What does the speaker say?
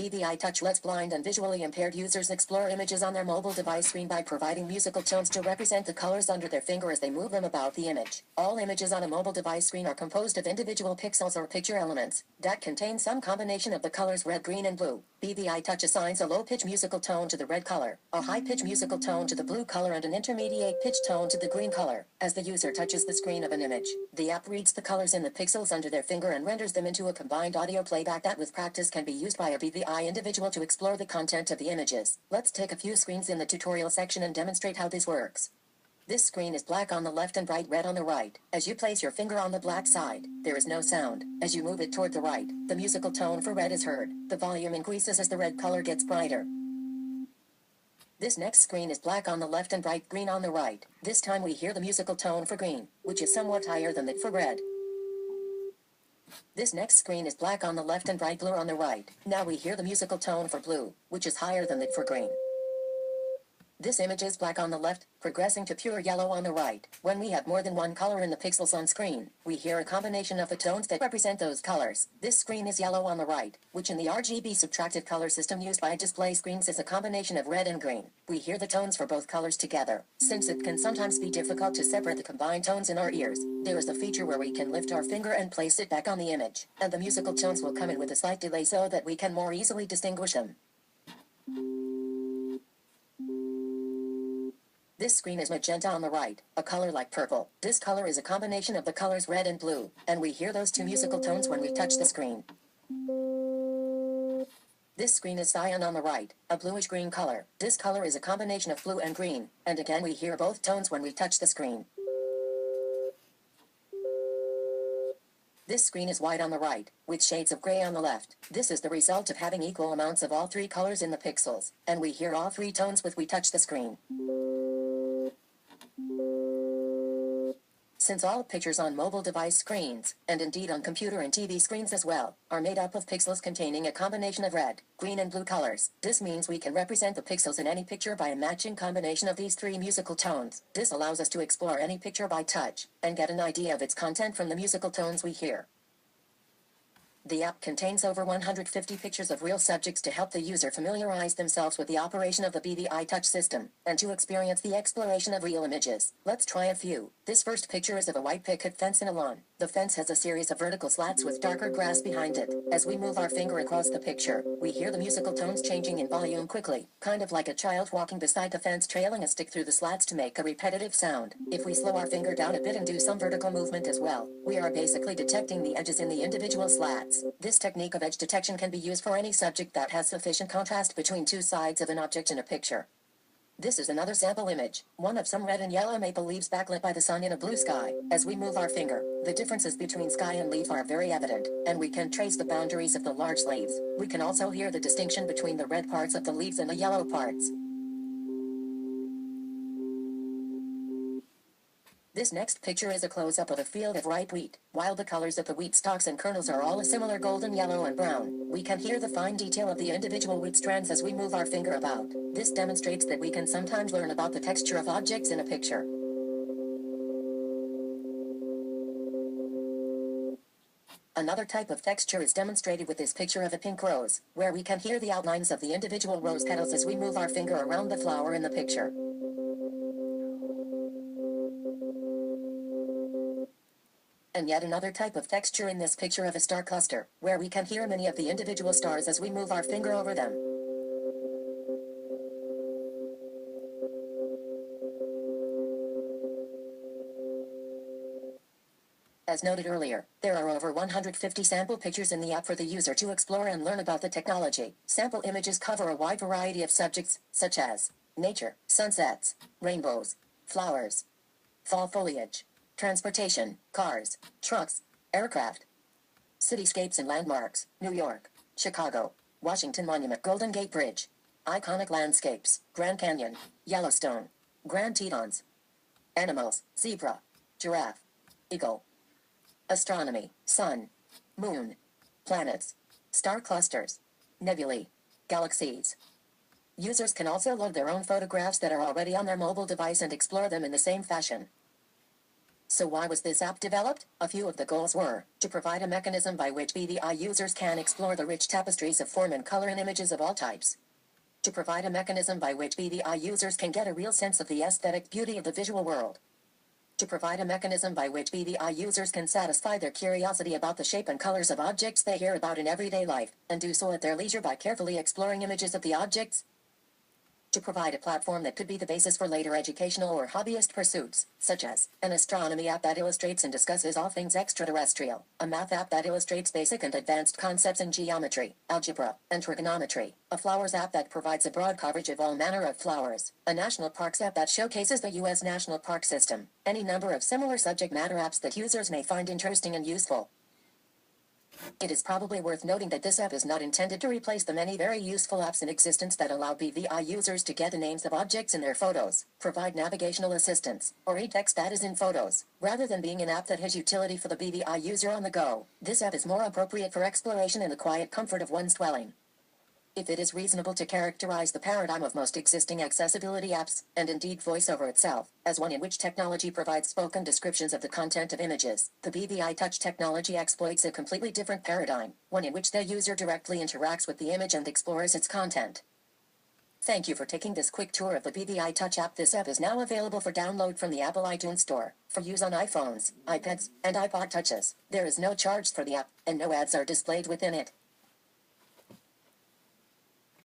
bviTouch lets blind and visually impaired users explore images on their mobile device screen by providing musical tones to represent the colors under their finger as they move them about the image. All images on a mobile device screen are composed of individual pixels or picture elements that contain some combination of the colors red, green, and blue. bviTouch assigns a low-pitch musical tone to the red color, a high-pitch musical tone to the blue color, and an intermediate pitch tone to the green color. As the user touches the screen of an image, the app reads the colors in the pixels under their finger and renders them into a combined audio playback that with practice can be used by a BVI individual to explore the content of the images. Let's take a few screens in the tutorial section and demonstrate how this works. This screen is black on the left and bright red on the right. As you place your finger on the black side, there is no sound. As you move it toward the right, the musical tone for red is heard. The volume increases as the red color gets brighter. This next screen is black on the left and bright green on the right. This time we hear the musical tone for green, which is somewhat higher than that for red. This next screen is black on the left and bright blue on the right. Now we hear the musical tone for blue, which is higher than that for green. This image is black on the left, progressing to pure yellow on the right. When we have more than one color in the pixels on screen, we hear a combination of the tones that represent those colors. This screen is yellow on the right, which in the RGB subtracted color system used by display screens is a combination of red and green. We hear the tones for both colors together. Since it can sometimes be difficult to separate the combined tones in our ears, there is a feature where we can lift our finger and place it back on the image, and the musical tones will come in with a slight delay so that we can more easily distinguish them. This screen is magenta on the right, a color like purple. This color is a combination of the colors red and blue, and we hear those two musical tones when we touch the screen. This screen is cyan on the right, a bluish-green color. This color is a combination of blue and green, and again we hear both tones when we touch the screen. This screen is white on the right, with shades of gray on the left. This is the result of having equal amounts of all three colors in the pixels, and we hear all three tones when we touch the screen. Since all pictures on mobile device screens, and indeed on computer and TV screens as well, are made up of pixels containing a combination of red, green, and blue colors, this means we can represent the pixels in any picture by a matching combination of these three musical tones. This allows us to explore any picture by touch, and get an idea of its content from the musical tones we hear. The app contains over 150 pictures of real subjects to help the user familiarize themselves with the operation of the bviTouch system, and to experience the exploration of real images. Let's try a few. This first picture is of a white picket fence in a lawn. The fence has a series of vertical slats with darker grass behind it. As we move our finger across the picture, we hear the musical tones changing in volume quickly, kind of like a child walking beside the fence trailing a stick through the slats to make a repetitive sound. If we slow our finger down a bit and do some vertical movement as well, we are basically detecting the edges in the individual slats. This technique of edge detection can be used for any subject that has sufficient contrast between two sides of an object in a picture. This is another sample image, one of some red and yellow maple leaves backlit by the sun in a blue sky. As we move our finger, the differences between sky and leaf are very evident, and we can trace the boundaries of the large leaves. We can also hear the distinction between the red parts of the leaves and the yellow parts. This next picture is a close-up of a field of ripe wheat. While the colors of the wheat stalks and kernels are all a similar golden yellow and brown, we can hear the fine detail of the individual wheat strands as we move our finger about. This demonstrates that we can sometimes learn about the texture of objects in a picture. Another type of texture is demonstrated with this picture of a pink rose, where we can hear the outlines of the individual rose petals as we move our finger around the flower in the picture. And yet another type of texture in this picture of a star cluster, where we can hear many of the individual stars as we move our finger over them. As noted earlier, there are over 150 sample pictures in the app for the user to explore and learn about the technology. Sample images cover a wide variety of subjects, such as nature, sunsets, rainbows, flowers, fall foliage, transportation, cars, trucks, aircraft, cityscapes and landmarks, New York, Chicago, Washington Monument, Golden Gate Bridge, iconic landscapes, Grand Canyon, Yellowstone, Grand Tetons, animals, zebra, giraffe, eagle, astronomy, sun, moon, planets, star clusters, nebulae, galaxies. Users can also load their own photographs that are already on their mobile device and explore them in the same fashion. So why was this app developed? A few of the goals were to provide a mechanism by which bvi users can explore the rich tapestries of form and color in images of all types. To provide a mechanism by which bvi users can get a real sense of the aesthetic beauty of the visual world. To provide a mechanism by which bvi users can satisfy their curiosity about the shape and colors of objects they hear about in everyday life, and do so at their leisure by carefully exploring images of the objects. To provide a platform that could be the basis for later educational or hobbyist pursuits, such as an astronomy app that illustrates and discusses all things extraterrestrial, a math app that illustrates basic and advanced concepts in geometry, algebra, and trigonometry, a flowers app that provides a broad coverage of all manner of flowers, a national parks app that showcases the U.S. national park system, any number of similar subject matter apps that users may find interesting and useful. It is probably worth noting that this app is not intended to replace the many very useful apps in existence that allow bvi users to get the names of objects in their photos, provide navigational assistance, or read text that is in photos. Rather than being an app that has utility for the bvi user on the go, this app is more appropriate for exploration in the quiet comfort of one's dwelling. If it is reasonable to characterize the paradigm of most existing accessibility apps, and indeed VoiceOver itself, as one in which technology provides spoken descriptions of the content of images, the bviTouch technology exploits a completely different paradigm, one in which the user directly interacts with the image and explores its content. Thank you for taking this quick tour of the bviTouch app. This app is now available for download from the Apple iTunes Store, for use on iPhones, iPads, and iPod Touches. There is no charge for the app, and no ads are displayed within it.